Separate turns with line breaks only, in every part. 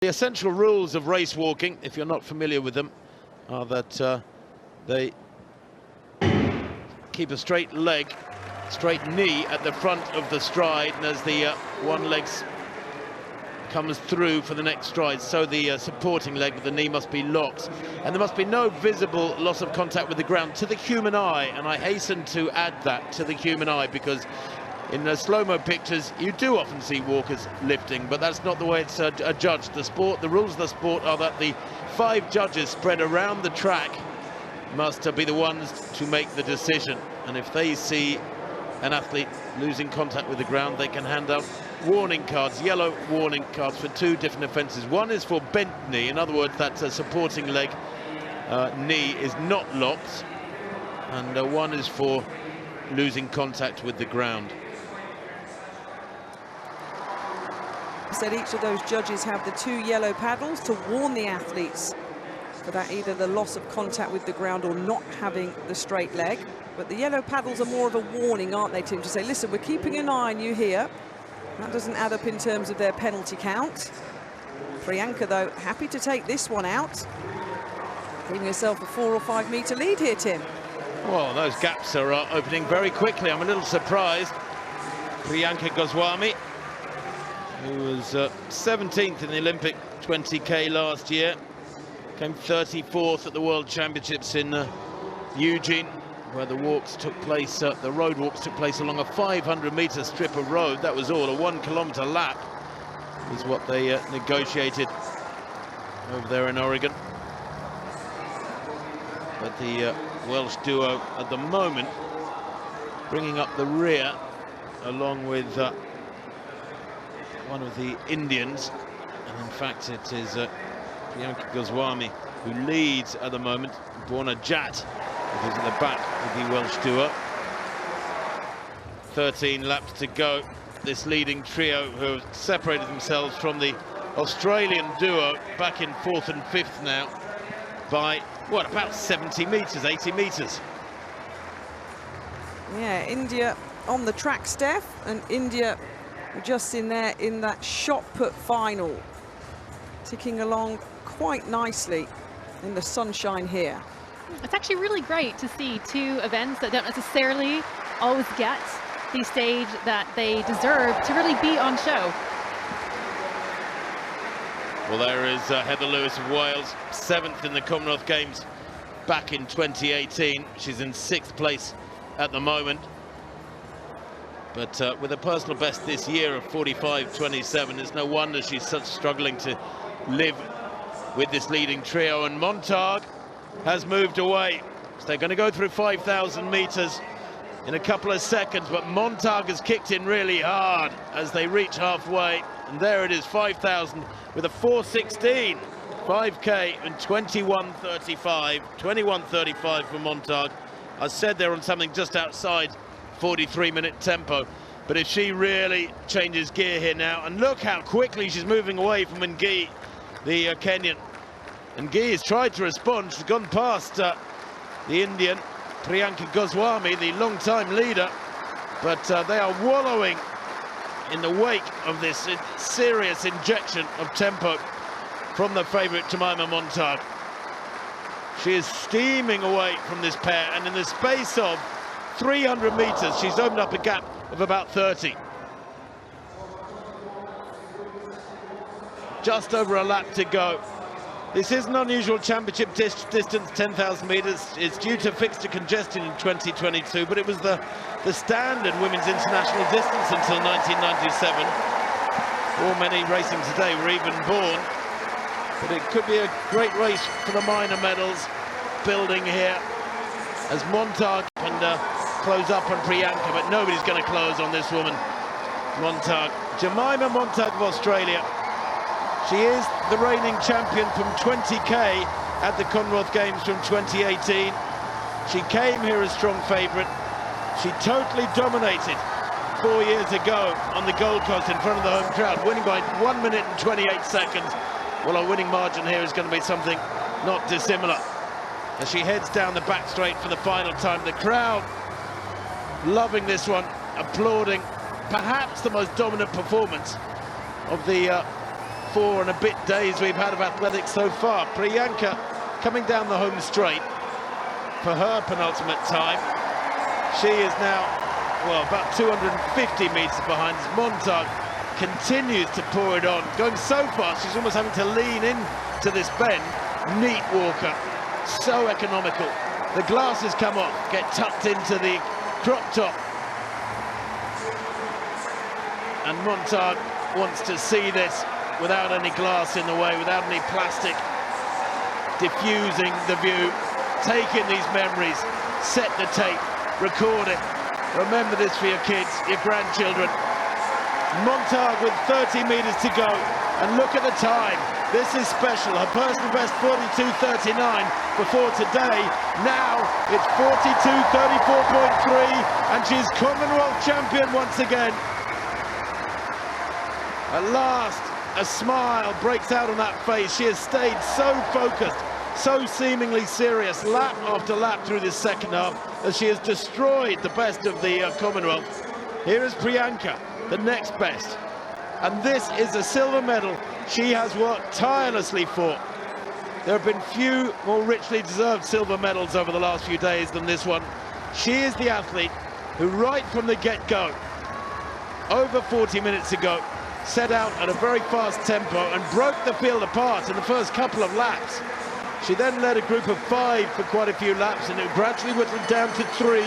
The essential rules of race walking, if you're not familiar with them, are that they keep a straight leg, straight knee at the front of the stride, and as the one leg comes through for the next stride, so the supporting leg with the knee must be locked, and there must be no visible loss of contact with the ground to the human eye. And I hasten to add that, to the human eye, because in the slow-mo pictures you do often see walkers lifting, but that's not the way it's judged. The rules of the sport are that the 5 judges spread around the track must be the ones to make the decision, and if they see an athlete losing contact with the ground, they can hand out warning cards, yellow warning cards, for 2 different offences. One is for bent knee, in other words, that supporting leg knee is not locked, and one is for losing contact with the ground.
Said each of those judges have the 2 yellow paddles to warn the athletes for that, either the loss of contact with the ground or not having the straight leg. But the yellow paddles are more of a warning, aren't they, Tim, to say, listen, we're keeping an eye on you here. That doesn't add up in terms of their penalty count. Priyanka, though, happy to take this one out, giving herself a 4 or 5 metre lead here, Tim.
Well, those gaps are opening very quickly. I'm a little surprised. Priyanka Goswami, who was 17th in the Olympic 20k last year, came 34th at the World Championships in Eugene, where the walks took place, the road walks took place along a 500-metre strip of road. That was all. A 1-kilometre lap is what they negotiated over there in Oregon. But the Welsh duo at the moment bringing up the rear, along with one of the Indians, and in fact it is Priyanka Goswami who leads at the moment. Borna Jat, who's at the back of the Welsh duo. 13 laps to go. This leading trio, who have separated themselves from the Australian duo back in 4th and 5th now by, what, about 70 metres, 80 metres.
Yeah, India on the track, Steph, and India just in there in that shot put final, ticking along quite nicely in the sunshine here.
It's actually really great to see 2 events that don't necessarily always get the stage that they deserve to really be on show.
Well, there is Heather Lewis of Wales, 7th in the Commonwealth Games back in 2018. She's in 6th place at the moment, but with a personal best this year of 45.27, it's no wonder she's such struggling to live with this leading trio. And Montag has moved away, so they're going to go through 5,000 metres in a couple of seconds, but Montag has kicked in really hard as they reach halfway, and there it is, 5,000 with a 4:16 5k and 21:35 for Montag. I said they're on something just outside 43-minute tempo, but if she really changes gear here now, and look how quickly she's moving away from Ngee, the Kenyan. Ngee has tried to respond. She's gone past the Indian Priyanka Goswami, the long-time leader, but they are wallowing in the wake of this serious injection of tempo from the favourite Jemima Montag. She is steaming away from this pair, and in the space of 300 metres, she's opened up a gap of about 30. Just over a lap to go. This is an unusual championship distance, 10,000 metres. It's due to fixture congestion in 2022, but it was the standard women's international distance until 1997. Or many racing today were even born. But it could be a great race for the minor medals building here as Montag and close up on Priyanka, but nobody's going to close on this woman, Montag. Jemima Montag of Australia. She is the reigning champion from 20k at the Commonwealth Games from 2018. She came here as strong favourite. She totally dominated 4 years ago on the Gold Coast in front of the home crowd, winning by 1 minute and 28 seconds. Well, a winning margin here is going to be something not dissimilar as she heads down the back straight for the final time. The crowd loving this one, applauding perhaps the most dominant performance of the 4 and a bit days we've had of athletics so far. Priyanka coming down the home straight for her penultimate time. She is now, well, about 250 metres behind as Montag continues to pour it on, going so fast she's almost having to lean in to this bend. Neat walker, so economical. The glasses come off, get tucked into the crop top, and Montag wants to see this without any glass in the way, without any plastic diffusing the view, taking these memories, set the tape, record it, remember this for your kids, your grandchildren. Montag with 30 metres to go, and look at the time. This is special. Her personal best 42.39 before today. Now it's 42.34.3, and she's Commonwealth champion once again. At last, a smile breaks out on that face. She has stayed so focused, so seemingly serious, lap after lap through this second half, as she has destroyed the best of the Commonwealth. Here is Priyanka, the next best. And this is a silver medal she has worked tirelessly for. There have been few more richly deserved silver medals over the last few days than this one. She is the athlete who, right from the get-go, over 40 minutes ago, set out at a very fast tempo and broke the field apart in the first couple of laps. She then led a group of 5 for quite a few laps, and it gradually whittled down to 3.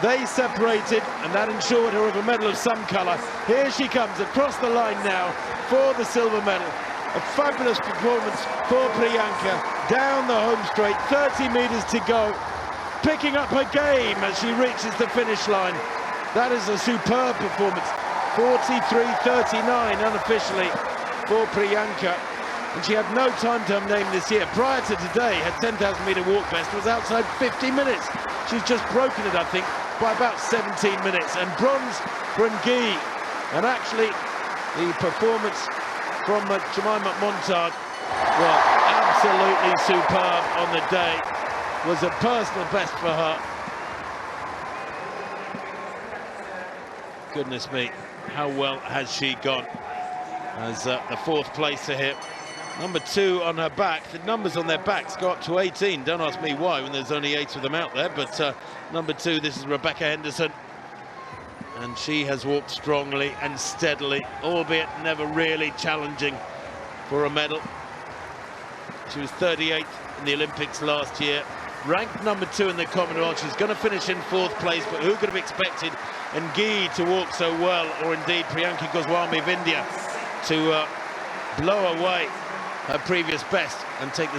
They separated, and that ensured her of a medal of some colour. Here she comes across the line now for the silver medal. A fabulous performance for Priyanka down the home straight, 30 metres to go, picking up her game as she reaches the finish line. That is a superb performance. 43.39 unofficially for Priyanka, and she had no time to her name this year. Prior to today, her 10,000 metre walk best was outside 50 minutes. She's just broken it, I think, by about 17 minutes. And bronze for Ngugi. And actually, the performance from Jemima Montag, well, absolutely superb on the day. Was a personal best for her. Goodness me, how well has she gone? As the 4th placer here. Number 2 on her back. The numbers on their backs go up to 18. Don't ask me why when there's only 8 of them out there. But number 2, this is Rebecca Henderson. And she has walked strongly and steadily, albeit never really challenging for a medal. She was 38th in the Olympics last year. Ranked number 2 in the Commonwealth. She's going to finish in 4th place, but who could have expected Ngugi to walk so well, or indeed Priyanka Goswami of India to blow away her previous best and take the